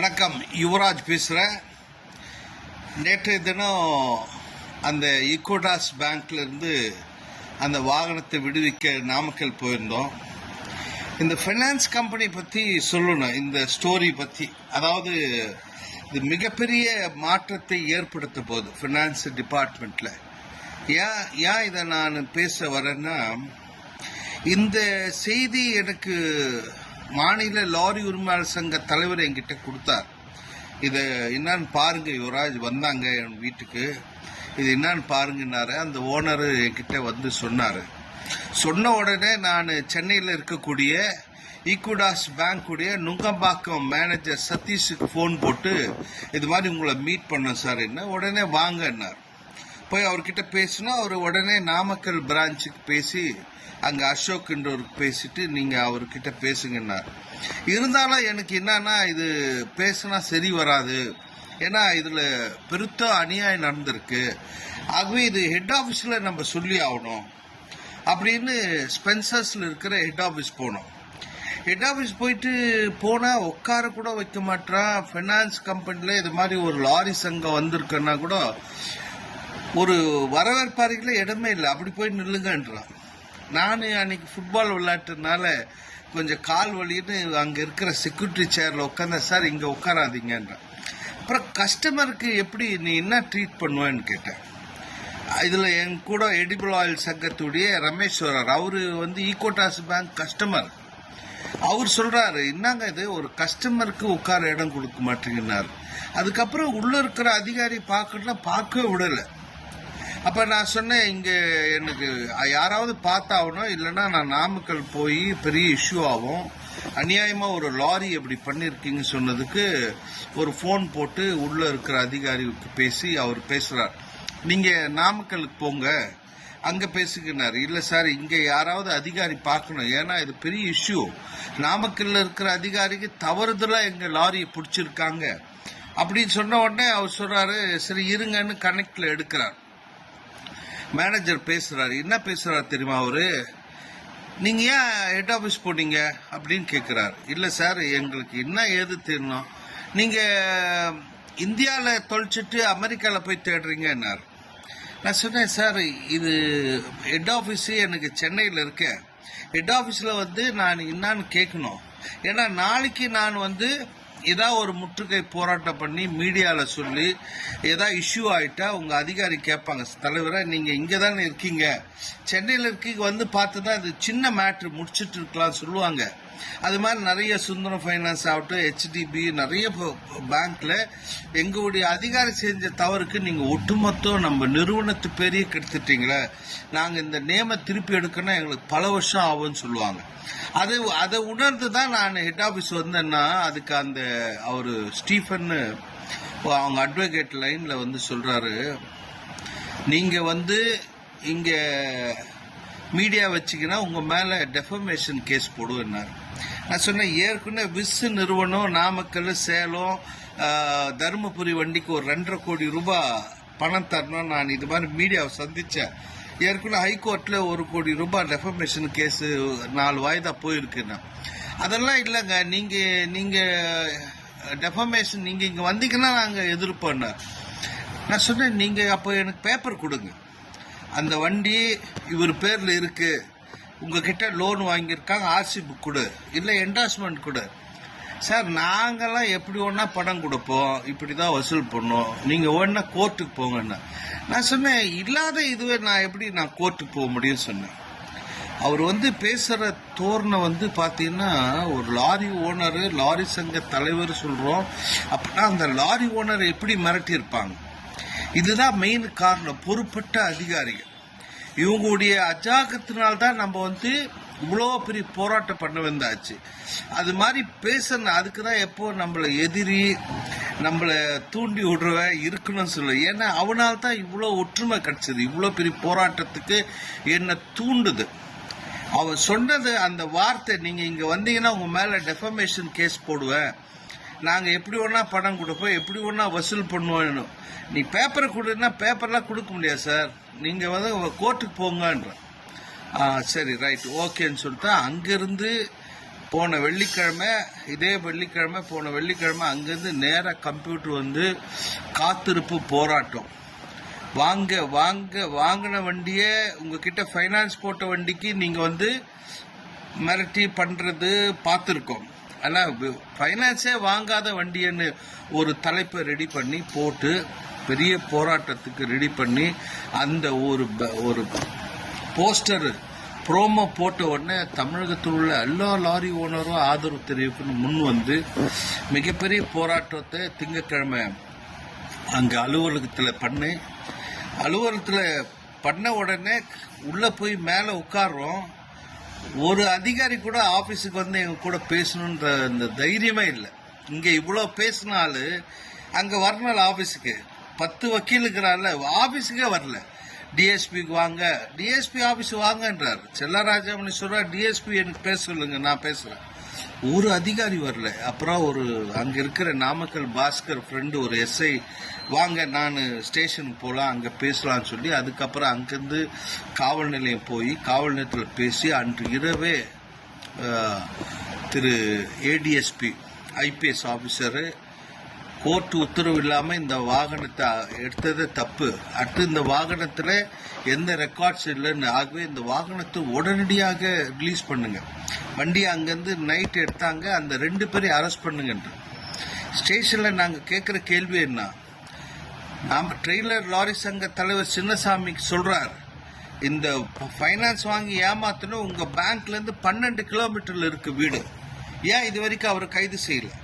வணக்கம். யுவராஜ் பேசுகிறேன். நேற்றைய தினம் அந்த ஈக்விட்டாஸ் பேங்க்லேருந்து அந்த வாகனத்தை விடுவிக்க நாமக்கல் போயிருந்தோம். இந்த ஃபைனான்ஸ் கம்பெனி பற்றி சொல்லணும், இந்த ஸ்டோரி பற்றி. அதாவது இது மிகப்பெரிய மாற்றத்தை ஏற்படுத்த போகுது ஃபைனான்ஸ் டிபார்ட்மெண்ட்டில். ஏன் இதை நான் பேச வரேன்னா, இந்த செய்தி எனக்கு மாநில லாரி உரிமையாளர் சங்க தலைவர் என்கிட்ட கொடுத்தார். இதை என்னன்னு பாருங்க யுவராஜ், வந்தாங்க என் வீட்டுக்கு, இது என்னன்னு பாருங்கன்னாரு. அந்த ஓனர் என்கிட்ட வந்து சொன்னார். சொன்ன உடனே நான் சென்னையில் இருக்கக்கூடிய ஈக்விட்டாஸ் பேங்க்குடைய நுங்கம்பாக்கம் மேனேஜர் சதீஷுக்கு ஃபோன் போட்டு இது மாதிரி உங்களை மீட் பண்ணோம் சார், என்ன உடனே வாங்கன்னார். போய் அவர்கிட்ட பேசினா அவர் உடனே நாமக்கல் பிரான்ச்சுக்கு பேசி அங்கே அசோக்ன்றவருக்கு பேசிட்டு நீங்கள் அவர்கிட்ட பேசுங்கன்னார். இருந்தாலும் எனக்கு என்னன்னா, இது பேசினா சரி வராது, ஏன்னா இதில் பெருத்த அநியாயம் நடந்திருக்கு. ஆகவே இது ஹெட் ஆஃபீஸில் நம்ம சொல்லி ஆகணும் அப்படின்னு ஸ்பென்சர்ஸில் இருக்கிற ஹெட் ஆஃபீஸ் போனோம். ஹெட் ஆஃபீஸ் போனால் உட்கார கூட வைக்க மாட்டான். ஃபைனான்ஸ் கம்பெனியில் இது மாதிரி ஒரு லாரி சங்கம் வந்திருக்குன்னா கூட ஒரு வரவேற்பாரிகளே இடமே இல்லை, அப்படி போய் நில்லுங்கன்றான். நான் அன்னைக்கு ஃபுட்பால் விளையாட்டுனால கொஞ்சம் கால் வலின்னு அங்கே இருக்கிற செக்யூரிட்டி சேரில் உட்காந்தேன். சார் இங்கே உட்காராதீங்கன்றான். அப்புறம் கஸ்டமருக்கு எப்படி நீ என்ன ட்ரீட் பண்ணுவேன்னு கேட்டேன். இதில் என் கூட எடிபிள் ஆயில் சங்கத்துடைய ரமேஸ்வரர், அவர் வந்து ஈக்விட்டாஸ் பேங்க் கஸ்டமர். அவர் சொல்கிறாரு, என்னங்க இது ஒரு கஸ்டமருக்கு உட்கார இடம் கொடுக்க மாட்டேங்கன்னாரு. அதுக்கப்புறம் உள்ளே இருக்கிற அதிகாரி பார்க்கவே விடலை. அப்போ நான் சொன்னேன், இங்கே எனக்கு யாராவது பார்த்தாகணும், இல்லைன்னா நான் நாமக்கல் போய் பெரிய இஷ்யூ ஆகும், அநியாயமாக ஒரு லாரி எப்படி பண்ணியிருக்கீங்க சொன்னதுக்கு ஒரு ஃபோன் போட்டு உள்ளே இருக்கிற அதிகாரிக்கு பேசி அவர் பேசுகிறார். நீங்கள் நாமக்கலுக்கு போங்க, அங்கே பேசுகிறார். இல்லை சார், இங்கே யாராவது அதிகாரி பார்க்கணும், ஏன்னா இது பெரிய இஷ்யூ. நாமக்கல்ல இருக்கிற அதிகாரிக்கு தவறுதலாக எங்கள் லாரியை பிடிச்சிருக்காங்க அப்படின்னு சொன்ன உடனே அவர் சொல்கிறாரு, சரி இருங்கன்னு கனெக்டில் எடுக்கிறார். மேனேஜர் பேசுகிறாரு. என்ன பேசுகிறாரு தெரியுமா அவரு? நீங்கள் ஏன் ஹெட் ஆஃபீஸ் போனீங்க அப்படின்னு கேட்குறாரு. இல்லை சார், எங்களுக்கு என்ன ஏது தெரியணும், நீங்கள் இந்தியாவில் தொலைச்சிட்டு அமெரிக்காவில் போய் தேடுறீங்கன்னாரு. நான் சொன்னேன், சார் இது ஹெட் ஆஃபீஸு எனக்கு சென்னையில் இருக்கேன். ஹெட் ஆஃபீஸில் வந்து நான் என்னான்னு கேட்கணும், ஏன்னா நாளைக்கு நான் வந்து ஏதாவது ஒரு முற்றுகை போராட்டம் பண்ணி மீடியாவில் சொல்லி ஏதாவது இஷ்யூ ஆகிட்டா உங்கள் அதிகாரி கேட்பாங்க, தலைவரை நீங்கள் இங்கே தானே இருக்கீங்க, சென்னையில் இருக்கீங்க, வந்து பார்த்து தான் இது சின்ன மேட்ரு முடிச்சுட்டு இருக்கலாம் சொல்லுவாங்க. அது மாதிரி நிறைய சுந்தரம் ஃபைனான்ஸ் ஆகட்டும், ஹெச்டிபி, நிறைய பேங்க்கில் எங்களுடைய அதிகாரி செஞ்ச தவறுக்கு நீங்கள் ஒட்டுமொத்தம் நம்ம நிறுவனத்து பெரிய கெடுத்துட்டீங்களே, நாங்கள் இந்த நேமை திருப்பி எடுக்கணும், எங்களுக்கு பல வருஷம் ஆகும்னு சொல்லுவாங்க. அதை உணர்ந்து தான் நான் ஹெட் ஆஃபீஸ் வந்தேன்னா, அதுக்கு அந்த அவர் ஸ்டீஃபன் அவங்க அட்வொகேட் லைனில் வந்து சொல்கிறாரு, நீங்கள் வந்து இங்கே மீடியா வச்சிங்கன்னா உங்கள் மேலே டெஃபமேஷன் கேஸ் போடுவேன்னாரு. நான் சொன்னேன், ஏற்கனவே விஸ் நிறுவனம் நாமக்கல், சேலம், தருமபுரி வண்டிக்கு ஒரு 2.5 கோடி ரூபாய் பணம் தரணும், நான் இது மாதிரி மீடியாவை சந்தித்தேன். ஏற்கனவே ஹைகோர்ட்டில் 1 கோடி ரூபாய் டெஃபமேஷன் கேஸு 4 வாய்தா போயிருக்குண்ணா. அதெல்லாம் இல்லைங்க, நீங்கள் டெஃபமேஷன் நீங்கள் இங்கே வந்தீங்கன்னா நாங்கள் எதிர்ப்போம்னா. நான் சொன்னேன், நீங்கள் அப்போ எனக்கு பேப்பர் கொடுங்க, அந்த வண்டி இவர் பேரில் இருக்குது, உங்ககிட்ட லோன் வாங்கியிருக்காங்க, ஆர்சி புக் கொடு, இல்லை என்டாஸ்மெண்ட் கொடு. சார் நாங்கள்லாம் எப்படி ஒன்றா பணம் கொடுப்போம், இப்படி தான் வசூல் பண்ணோம், நீங்கள் ஒன்றா கோர்ட்டுக்கு போங்கண்ணா. நான் சொன்னேன், இல்லாத இதுவே நான் எப்படி கோர்ட்டுக்கு போக முடியும் சொன்னேன். அவர் வந்து பேசுகிற தோரணை வந்து பார்த்தீங்கன்னா, ஒரு லாரி ஓனரு, லாரி சங்க தலைவர் சொல்கிறோம் அப்படின்னா அந்த லாரி ஓனர் எப்படி மிரட்டியிருப்பாங்க. இதுதான் மெயின் காரணம், பொறுப்பட்ட அதிகாரிகள். இவங்களுடைய அஜாகத்தினால்தான் நம்ம வந்து இவ்வளோ பெரிய போராட்டம் பண்ண வந்தாச்சு. அது மாதிரி பேசணும், அதுக்கு தான் எப்போ நம்மளை எதிரி, நம்மளை தூண்டி விடுறவ இருக்கணும்னு சொல்ல. ஏன்னா அவனால் தான் இவ்வளோ ஒற்றுமை கிடைச்சது, இவ்வளோ பெரிய போராட்டத்துக்கு என்னை தூண்டுது. அவன் சொன்னது அந்த வார்த்தை, நீங்கள் இங்கே வந்தீங்கன்னா உங்கள் மேலே டெஃபமேஷன் கேஸ் போடுவேன், நாங்கள் எப்படி ஒன்றா பணம் கொடுப்போம், எப்படி ஒன்றா வசூல் பண்ணுவோம், நீ பேப்பரை கொடுன்னா பேப்பர்லாம் கொடுக்க முடியாது சார், நீங்கள் வந்து கோர்ட்டுக்கு போங்கன்ற. சரி ரைட் ஓகேன்னு சொல்லிட்டு அங்கேருந்து போன வெள்ளிக்கிழமை அங்கேருந்து நேராக கம்ப்யூட்டர் வந்து காத்திருப்பு போராட்டம். வாங்கின வண்டியை உங்ககிட்ட ஃபைனான்ஸ் போட்ட வண்டிக்கு நீங்கள் வந்து மிரட்டி பண்ணுறது பார்த்துருக்கோம். ஆனால் ஃபைனான்ஸே வாங்காத வண்டின்னு ஒரு தலைப்பை ரெடி பண்ணி போட்டு பெரிய போராட்டத்துக்கு ரெடி பண்ணி அந்த ஒரு போஸ்டர் ப்ரோமோ போட்ட உடனே தமிழகத்தில் உள்ள எல்லா லாரி ஓனரும் ஆதரவு தெரிவிக்கணும் முன் வந்து மிகப்பெரிய போராட்டத்தை திங்கட்கிழமை அங்கே அலுவலகத்தில் பண்ண உடனே உள்ளே போய் மேலே உட்கார்றோம். ஒரு அதிகாரி கூட ஆஃபீஸுக்கு வந்து எங்க கூட பேசணுன்ற அந்த தைரியமே இல்லை. இங்கே இவ்வளோ பேசினாலும் அங்கே வரணும் ஆஃபீஸுக்கு 10 வக்கீலுக்கிறால ஆஃபீஸுக்கே வரல. டிஎஸ்பிக்கு வாங்க, டிஎஸ்பி ஆஃபீஸ் வாங்கன்றார். செல்லராஜாமணி சொல்றார் டிஎஸ்பி எனக்கு பேச சொல்லுங்க, நான் பேசுறேன். ஒரு அதிகாரி வரல. அப்புறம் அங்க இருக்கிற நாமக்கல் பாஸ்கர் ஃப்ரெண்டு ஒரு எஸ்ஐ வாங்க நான் ஸ்டேஷனுக்கு போகலாம் அங்கே பேசலாம்னு சொல்லி அதுக்கப்புறம் அங்கேருந்து காவல் நிலையம் போய் காவல் நிலையத்தில் பேசி அன்று இரவே திரு ஏடிஎஸ்பி ஐபிஎஸ் ஆஃபீஸரு கோர்ட் உத்தரவு இல்லாமல் இந்த வாகனத்தை எடுத்ததே தப்பு, அடுத்து இந்த வாகனத்தில் எந்த ரெக்கார்ட்ஸ் இல்லைன்னு, ஆகவே இந்த வாகனத்தை உடனடியாக ரிலீஸ் பண்ணுங்க, வண்டி அங்கேருந்து நைட் எடுத்தாங்க, அந்த 2 பேரையும் அரெஸ்ட் பண்ணுங்கன்ற. ஸ்டேஷனில் நாங்கள் கேட்குற கேள்வி என்ன, நாம் ட்ரெய்லர் லாரி சங்க தலைவர் சின்னசாமிக்கு சொல்றார், இந்த ஃபைனான்ஸ் வாங்கி ஏமாத்தணும் உங்கள் பேங்க்லேருந்து 12 கிலோமீட்டரில் இருக்கு வீடு, ஏன் இது வரைக்கும் அவர் கைது செய்யலை?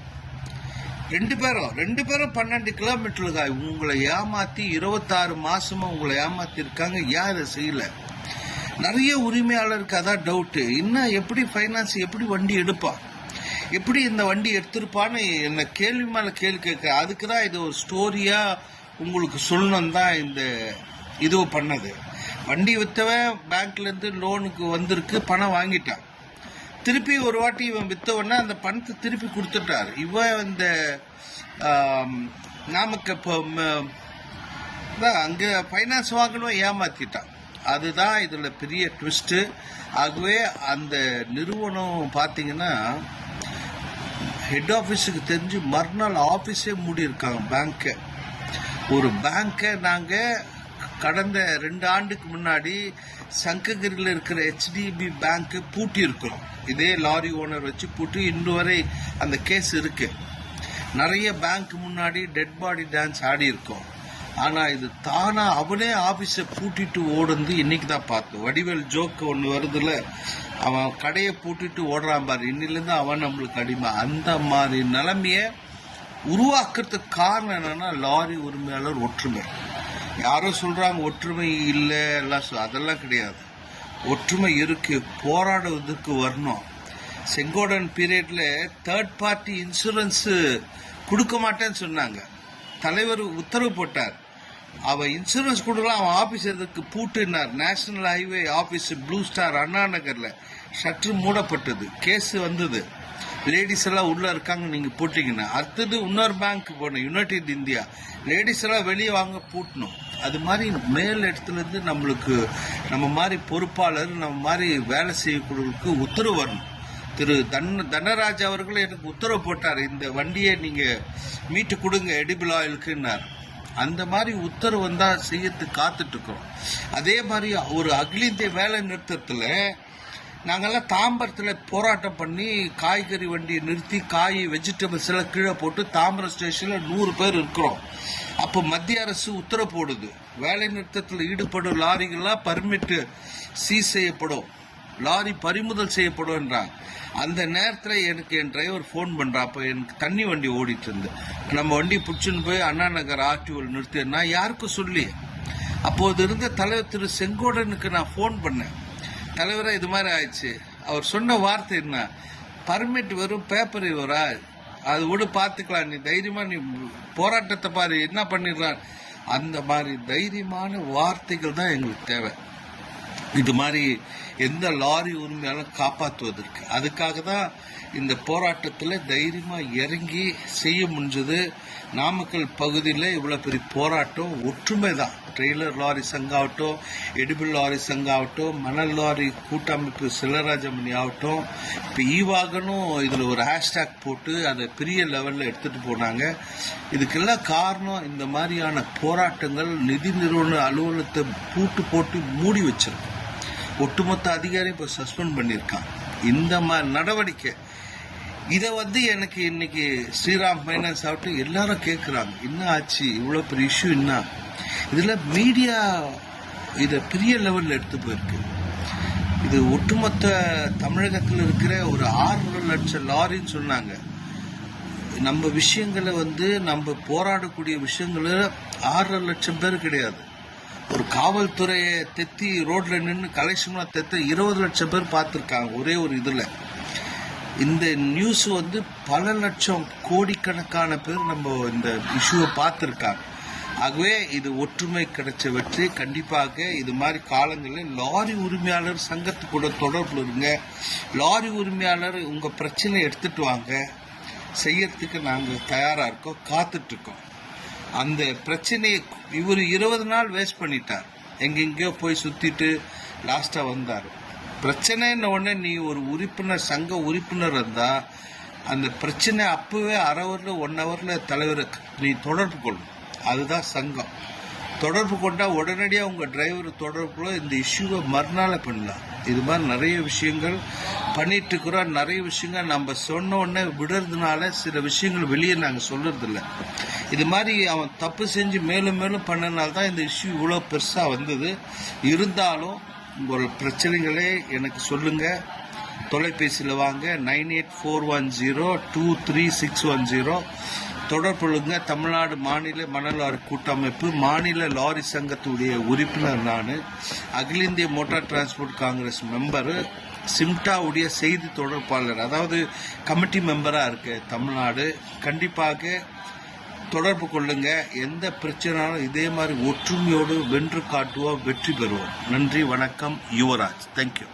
2 பேரும் 12 கிலோமீட்டருக்கு உங்களை ஏமாத்தி 26 மாசமா உங்களை ஏமாத்தி இருக்காங்க, ஏன் இதை செய்யல? நிறைய உரிமையாளருக்கு அதான் டவுட்டு, இன்னும் எப்படி ஃபைனான்ஸ் எப்படி வண்டி எடுப்பான், எப்படி இந்த வண்டி எடுத்திருப்பான்னு என்ன கேள்வி மேல கேள்வி கேட்க. அதுக்கு தான் இது ஒரு ஸ்டோரியா உங்களுக்கு சொல்லணும் தான் இந்த இது பண்ணது. வண்டி வித்தவன் பேங்க்ல இருந்து லோனுக்கு வந்திருக்கு, பணம் வாங்கிட்டான், திருப்பி ஒரு வாட்டி இவன் வித்த உடனே அந்த பணத்தை திருப்பி கொடுத்துட்டார். இவன் இந்த நமக்கு இப்போ அங்கே ஃபைனான்ஸ் வாங்கணும் ஏமாத்திட்டான். அதுதான் இதில் பெரிய ட்விஸ்ட்டு. ஆகவே அந்த நிறுவனம் பார்த்தீங்கன்னா ஹெட் ஆஃபீஸுக்கு தெரிஞ்சு மறுநாள் ஆஃபீஸே மூடி இருக்காங்க பேங்க்கை. ஒரு பேங்க்கை நாங்கள் கடந்த 2 ஆண்டுக்கு முன்னாடி சங்ககிரியில் இருக்கிற HDB பேங்க்கு பூட்டி இருக்கிறோம். இதே லாரி ஓனர் வச்சு பூட்டி இன்று வரை அந்த கேஸ் இருக்கு. நிறைய பேங்க் முன்னாடி டெட் பாடி டான்ஸ் ஆடி இருக்கோம். ஆனால் இது தானா அவனே ஆஃபீஸை பூட்டிட்டு ஓடுந்து இன்னைக்கு தான் பார்த்தோம். வடிவேல் ஜோக்கு ஒன்று வருதுல, அவன் கடையை பூட்டிட்டு ஓடுறான் பாரு, இன்னிலேருந்து அவன் நம்மளுக்கு அடிமை. அந்த மாதிரி நிலைமையை உருவாக்குறதுக்கு காரணம் என்னன்னா லாரி உரிமையாளர் ஒற்றுமை. யாரோ சொல்றாங்க ஒற்றுமை இல்லை எல்லாம், அதெல்லாம் கிடையாது. ஒற்றுமை இருக்கு, போராடுவதற்கு வரணும். செங்கோடன் பீரியட்ல 3rd பார்ட்டி இன்சூரன்ஸ் கொடுக்க மாட்டேன்னு சொன்னாங்க, தலைவர் உத்தரவு போட்டார். அவன் இன்சூரன்ஸ் கொடுக்கலாம், அவன் ஆபீஸ் எதுக்கு பூட்டுனார். National highway office Blue Star அண்ணா நகர்ல ஷட்ரு மூடப்பட்டது, கேஸ் வந்தது, லேடிஸ் எல்லாம் உள்ள இருக்காங்க நீங்க போட்டீங்கன்னா. அடுத்தது இன்னொரு பேங்க் போனோம், யுனைடெட் இந்தியா, லேடிஸ் எல்லாம் வெளியே வாங்க பூட்டணும். அது மாதிரி மேல் இடத்துல இருந்து நம்மளுக்கு நம்ம மாதிரி பொறுப்பாளர் நம்ம மாதிரி வேலை செய்யக்கூடியவர்களுக்கு உத்தரவு வரணும். திரு தனராஜ் அவர்கள் எனக்கு உத்தரவு போட்டார், இந்த வண்டியை நீங்க மீட்டு கொடுங்க எடிபிள் ஆயிலுக்குன்னார். அந்த மாதிரி உத்தரவு வந்தா செய்யறதுக்கு காத்துட்டு இருக்கோம். அதே மாதிரி ஒரு அகில இந்திய வேலை நிறுத்தத்துல நாங்கெல்லாம் தாம்பரத்தில் போராட்டம் பண்ணி காய்கறி வண்டியை நிறுத்தி காய் வெஜிடபிள்ஸ் எல்லாம் கீழே போட்டு தாம்பரம் ஸ்டேஷனில் 100 பேர் இருக்கிறோம். அப்போ மத்திய அரசு உத்தரவு போடுது, வேலை நிறுத்தத்தில் ஈடுபடும் லாரிகள்லாம் பர்மிட் சீஸ் செய்யப்படும், லாரி பறிமுதல் செய்யப்படும்ன்றாங்க. அந்த நேரத்தில் எனக்கு என் டிரைவர் ஃபோன் பண்ணுறான். அப்போ எனக்கு தண்ணி வண்டி ஓடிட்டு இருந்து, நம்ம வண்டி பிடிச்சுன்னு போய் அண்ணா நகர் ஆர்டிஓவில் நிறுத்தி நான் யாருக்கும் சொல்லி, அப்போது இருந்த தலைவர் திரு செங்கோடனுக்கு நான் ஃபோன் பண்ணேன், தலைவரா இது மாதிரி ஆயிடுச்சு. அவர் சொன்ன வார்த்தை என்ன, பர்மிட் வரும் பேப்பர் வரா, அது கூட பார்த்துக்கலாம், நீ தைரியமா நீ போராட்டத்தை பாரு என்ன பண்ணிடலாம். அந்த மாதிரி தைரியமான வார்த்தைகள் தான் எங்களுக்கு தேவை. இது மாதிரி எந்த லாரி உரிமையாலும் காப்பாற்றுவதற்கு அதுக்காக தான் இந்த போராட்டத்தில் தைரியமாக இறங்கி செய்ய முடிஞ்சது. நாமக்கல் பகுதியில் இவ்வளோ பெரிய போராட்டம் ஒற்றுமை தான். ட்ரெய்லர் லாரி சங்காகட்டும், எடிபிள் லாரி சங்காகட்டும், மணல் லாரி கூட்டமைப்பு சிலராஜமணி ஆகட்டும், இப்போ ஈவாகனும் இதில் ஒரு ஹேஷ்டேக் போட்டு அதை பெரிய லெவலில் எடுத்துகிட்டு போனாங்க. இதுக்கெல்லாம் காரணம் இந்த மாதிரியான போராட்டங்கள் நிதி நிறுவன அலுவலகத்தை பூட்டு போட்டு மூடி வச்சிருக்கு. ஒட்டுமொத்த அதிகாரி இப்போ சஸ்பெண்ட் பண்ணியிருக்கான். இந்த மாதிரி நடவடிக்கை இதை எனக்கு இன்னைக்கு ஸ்ரீராம் ஃபைனான்ஸ் ஆகட்டும் எல்லாரும் கேட்குறாங்க, என்ன ஆச்சு, இவ்வளோ பெரிய இஷ்யூ என்ன. இதில் மீடியா இதை பெரிய லெவலில் எடுத்து போயிருக்கு. இது ஒட்டுமொத்த தமிழகத்தில் இருக்கிற ஒரு 6 லட்சம் லாரின்னு சொன்னாங்க. நம்ம விஷயங்களை நம்ம போராடக்கூடிய விஷயங்களை 6 லட்சம் பேர் கிடையாது. ஒரு காவல்துறையை தெத்தி ரோட்ல நின்று கலெக்ஷனாக தெத்த 20 லட்சம் பேர் பார்த்துருக்காங்க ஒரே ஒரு இதில். இந்த நியூஸ் பல லட்சம் கோடிக்கணக்கான பேர் நம்ம இந்த இஷ்யூவை பார்த்துருக்காங்க. ஆகவே இது ஒற்றுமை கிடைச்ச வெற்றி. கண்டிப்பாக இது மாதிரி காலங்களில் லாரி உரிமையாளர் சங்கத்து கூட தொடர்புல இருங்க. லாரி உரிமையாளர் உங்கள் பிரச்சனை எடுத்துட்டு வாங்க, செய்யறதுக்கு நாங்கள் தயாராக இருக்கோம், காத்துட்ருக்கோம். அந்த பிரச்சனையை இவர் 20 நாள் வேஸ்ட் பண்ணிட்டார், எங்கெங்கேயோ போய் சுற்றிட்டு லாஸ்ட்டாக வந்தார். பிரச்சனைன்னு உடனே நீ ஒரு உறுப்பினர், சங்க உறுப்பினர் இருந்தால் அந்த பிரச்சனை அப்போவே அரை ஹவரில் 1 ஹவரில் தலைவர் நீ தொடர்பு கொள்ளும். அதுதான் சங்கம். தொடர்பு கொண்டால் உடனடியாக உங்கள் டிரைவர் தொடர்புல இந்த இஷ்யூவை மறுநாள் பண்ணலாம். இது மாதிரி நிறைய விஷயங்கள் பண்ணிட்டு இருக்கிறோம். நிறைய விஷயங்கள் நம்ம சொன்ன உடனே விடுறதுனால சில விஷயங்கள் வெளியே நாங்கள் சொல்றதில்ல. இது மாதிரி அவன் தப்பு செஞ்சு மேலும் மேலும் பண்ணனால தான் இந்த இஷ்யூ இவ்வளோ பெருசாக வந்தது. இருந்தாலும் உங்கள் பிரச்சனைகளே எனக்கு சொல்லுங்க. தொலைபேசியில் வாங்க, 9841023610 தொடர்புங்க. தமிழ்நாடு மாநில மணல் லாரி கூட்டமைப்பு மாநில லாரி சங்கத்துடைய உறுப்பினர் நான். அகில இந்திய மோட்டார் டிரான்ஸ்போர்ட் காங்கிரஸ் மெம்பரு, சிம்டாவுடைய செய்தி தொடர்பாளர், அதாவது கமிட்டி மெம்பராக இருக்கு தமிழ்நாடு. கண்டிப்பாக தொடர்பு கொள்ளுங்க. எந்த பிரச்சனாலும் இதே மாதிரி ஒற்றுமையோடு வென்று காட்டுவோம், வெற்றி பெறுவோம். நன்றி, வணக்கம். யுவராஜ். தேங்க்யூ.